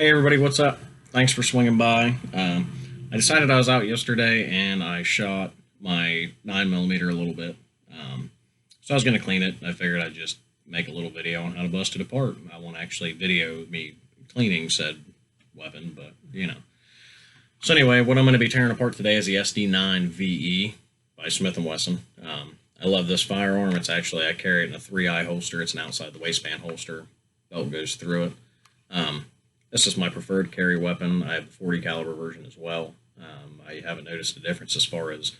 Hey everybody, what's up? Thanks for swinging by. I decided I was out yesterday and I shot my 9mm a little bit. So I was going to clean it. I figured I'd just make a little video on how to bust it apart. I won't actually video me cleaning said weapon, but you know. So anyway, what I'm going to be tearing apart today is the SD9VE by Smith and Wesson. I love this firearm. It's actually, I carry it in a 3i holster. It's an outside the waistband holster. Belt goes through it. This is my preferred carry weapon. I have the 40 caliber version as well. I haven't noticed a difference as far as,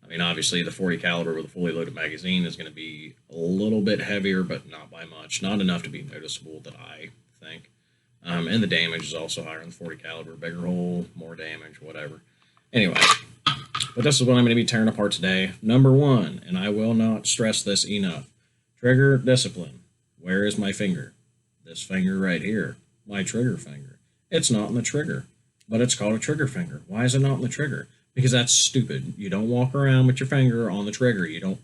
I mean, obviously the 40 caliber with a fully loaded magazine is going to be a little bit heavier, but not by much. Not enough to be noticeable that I think. And the damage is also higher in the 40 caliber. Bigger hole, more damage, whatever. Anyway, but this is what I'm going to be tearing apart today. Number one, and I will not stress this enough, trigger discipline. Where is my finger? This finger right here. My trigger finger. It's not in the trigger, but it's called a trigger finger. Why is it not in the trigger? Because that's stupid. You don't walk around with your finger on the trigger. You don't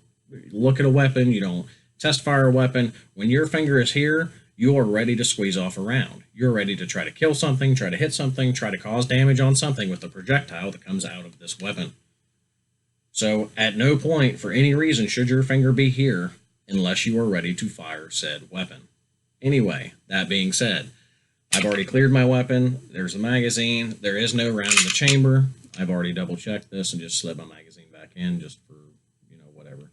look at a weapon. You don't test fire a weapon. When your finger is here, you are ready to squeeze off a round. You're ready to try to kill something, try to hit something, try to cause damage on something with the projectile that comes out of this weapon. So at no point for any reason should your finger be here unless you are ready to fire said weapon. Anyway, that being said, I've already cleared my weapon. There's a magazine. There is no round in the chamber. I've already double checked this and just slid my magazine back in just for, whatever.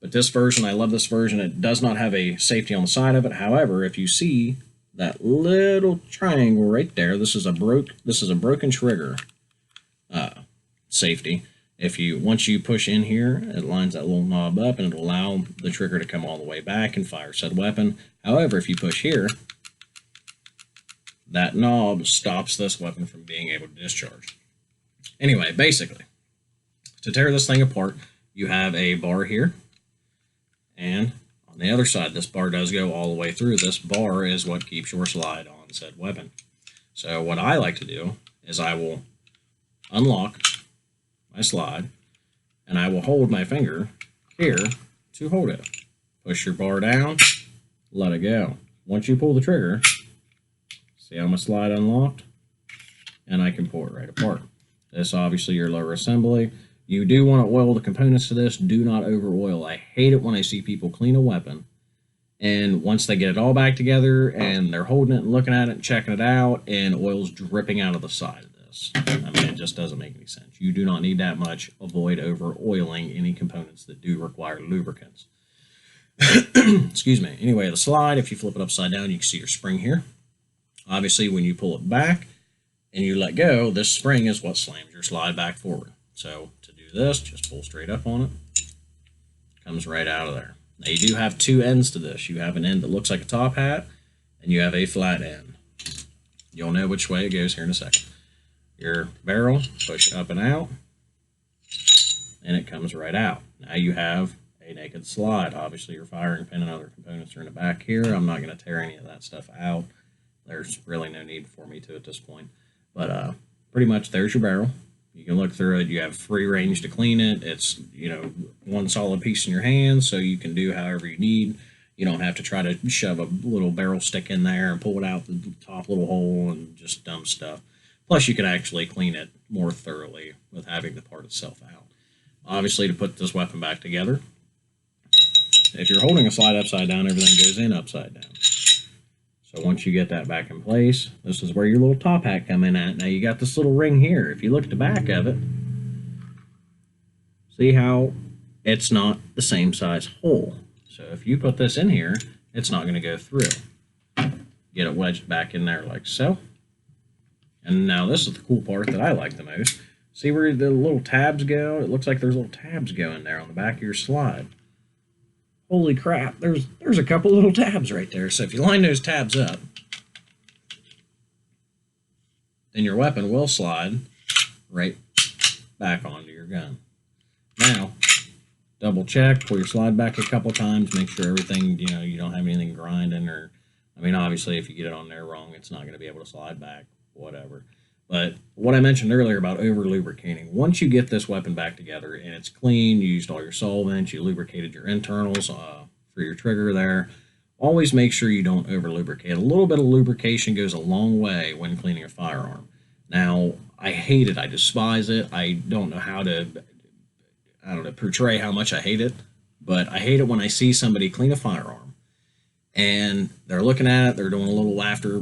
But this version, I love this version. It does not have a safety on the side of it. However, if you see that little triangle right there, this is a broken trigger safety. Once you push in here, it lines that little knob up and it'll allow the trigger to come all the way back and fire said weapon. However, if you push here, that knob stops this weapon from being able to discharge. Anyway, basically, to tear this thing apart, you have a bar here, and on the other side, this bar does go all the way through. This bar is what keeps your slide on said weapon. So what I like to do is I will unlock my slide, and I will hold my finger here to hold it. Push your bar down, let it go. Once you pull the trigger, see how my slide unlocked? And I can pull it right apart. This obviously your lower assembly. You do want to oil the components to this. Do not over oil. I hate it when I see people clean a weapon and once they get it all back together and they're holding it and looking at it and checking it out and oil's dripping out of the side of this. I mean, it just doesn't make any sense. You do not need that much. Avoid over oiling any components that do require lubricants. Excuse me. Anyway, the slide, if you flip it upside down, you can see your spring here. Obviously, when you pull it back and you let go, this spring is what slams your slide back forward. So to do this, just pull straight up on it. Comes right out of there. Now you do have two ends to this. You have an end that looks like a top hat, and you have a flat end. You'll know which way it goes here in a second. Your barrel, push up and out, and it comes right out. Now you have a naked slide. Obviously, your firing pin and other components are in the back here. I'm not going to tear any of that stuff out. There's really no need for me to at this point. But pretty much there's your barrel. You can look through it. You have free range to clean it. It's, one solid piece in your hand, so you can do however you need. You don't have to try to shove a little barrel stick in there and pull it out the top little hole and just dumb stuff. Plus, you can actually clean it more thoroughly with having the part itself out. Obviously, to put this weapon back together, if you're holding a slide upside down, everything goes in upside down. So once you get that back in place, this is where your little top hat come in at. Now you got this little ring here. If you look at the back of it, see how it's not the same size hole. So if you put this in here, it's not going to go through. Get it wedged back in there like so. And now this is the cool part that I like the most. See where the little tabs go? It looks like there's little tabs going there on the back of your slide. Holy crap, there's a couple little tabs right there. So if you line those tabs up, then your weapon will slide right back onto your gun. Now, double check, pull your slide back a couple times, make sure everything, you don't have anything grinding or, obviously if you get it on there wrong, it's not going to be able to slide back, whatever. But what I mentioned earlier about over lubricating, once you get this weapon back together and it's clean, you used all your solvents, you lubricated your internals for your trigger there, always make sure you don't over lubricate. A little bit of lubrication goes a long way when cleaning a firearm. Now, I hate it. I despise it. I don't know how to, portray how much I hate it, but I hate it when I see somebody clean a firearm and they're looking at it, they're doing a little after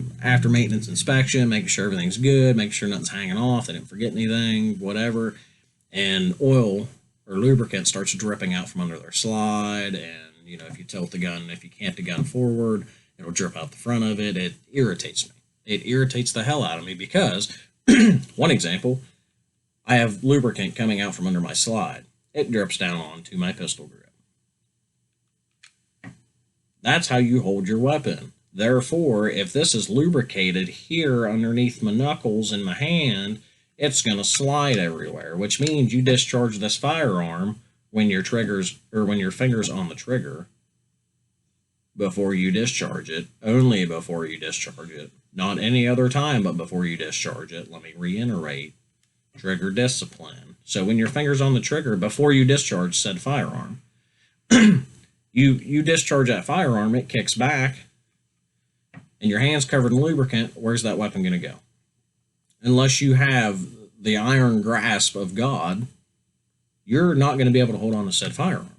maintenance inspection, making sure everything's good, making sure nothing's hanging off, they didn't forget anything, whatever, and oil or lubricant starts dripping out from under their slide, and if you tilt the gun, if you cant the gun forward, it'll drip out the front of it. It irritates me. It irritates the hell out of me because, one example, I have lubricant coming out from under my slide. It drips down onto my pistol grip. That's how you hold your weapon. Therefore, if this is lubricated here underneath my knuckles in my hand, it's going to slide everywhere, which means you discharge this firearm when your fingers on the trigger before you discharge it, only before you discharge it, not any other time but before you discharge it. Let me reiterate, trigger discipline. So when your finger's on the trigger before you discharge said firearm, you discharge that firearm, it kicks back, and your hand's covered in lubricant. Where's that weapon going to go? Unless you have the iron grasp of God, you're not going to be able to hold on to said firearm.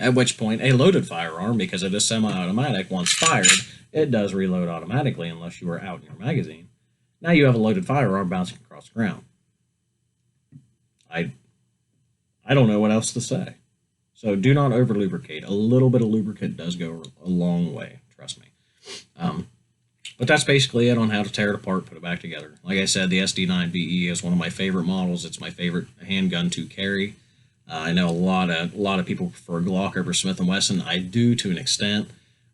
At which point, a loaded firearm, because it is semi-automatic, once fired, it does reload automatically unless you are out in your magazine. Now you have a loaded firearm bouncing across the ground. I don't know what else to say. So do not over lubricate. A little bit of lubricant does go a long way, trust me. But that's basically it on how to tear it apart, put it back together. Like I said, the SD9VE is one of my favorite models. It's my favorite handgun to carry. I know a lot of people prefer Glock over Smith and Wesson. I do to an extent.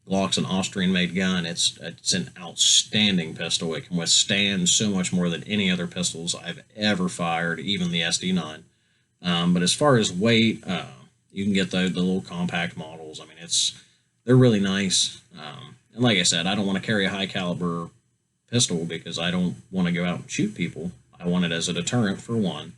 Glock's an Austrian-made gun. It's an outstanding pistol. It can withstand so much more than any other pistols I've ever fired, even the SD9. But as far as weight, you can get the little compact models. I mean, they're really nice. And like I said, I don't want to carry a high-caliber pistol because I don't want to go out and shoot people. I want it as a deterrent, for one.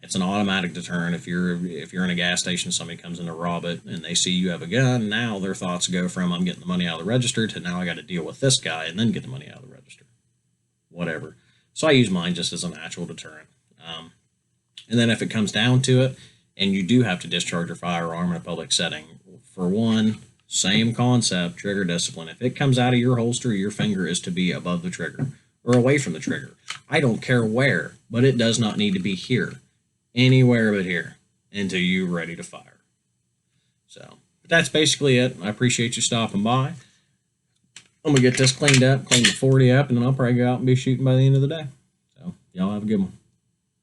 It's an automatic deterrent. If you're in a gas station, somebody comes in to rob it, and they see you have a gun, now their thoughts go from, I'm getting the money out of the register, to now I got to deal with this guy and then get the money out of the register. Whatever. So I use mine just as a natural deterrent. And then if it comes down to it, and you do have to discharge your firearm in a public setting, for one, same concept, trigger discipline. If it comes out of your holster, your finger is to be above the trigger or away from the trigger. I don't care where, but it does not need to be here. Anywhere but here until you're ready to fire. So, but that's basically it. I appreciate you stopping by. I'm going to get this cleaned up, clean the 40 up, and then I'll probably go out and be shooting by the end of the day. So, y'all have a good one.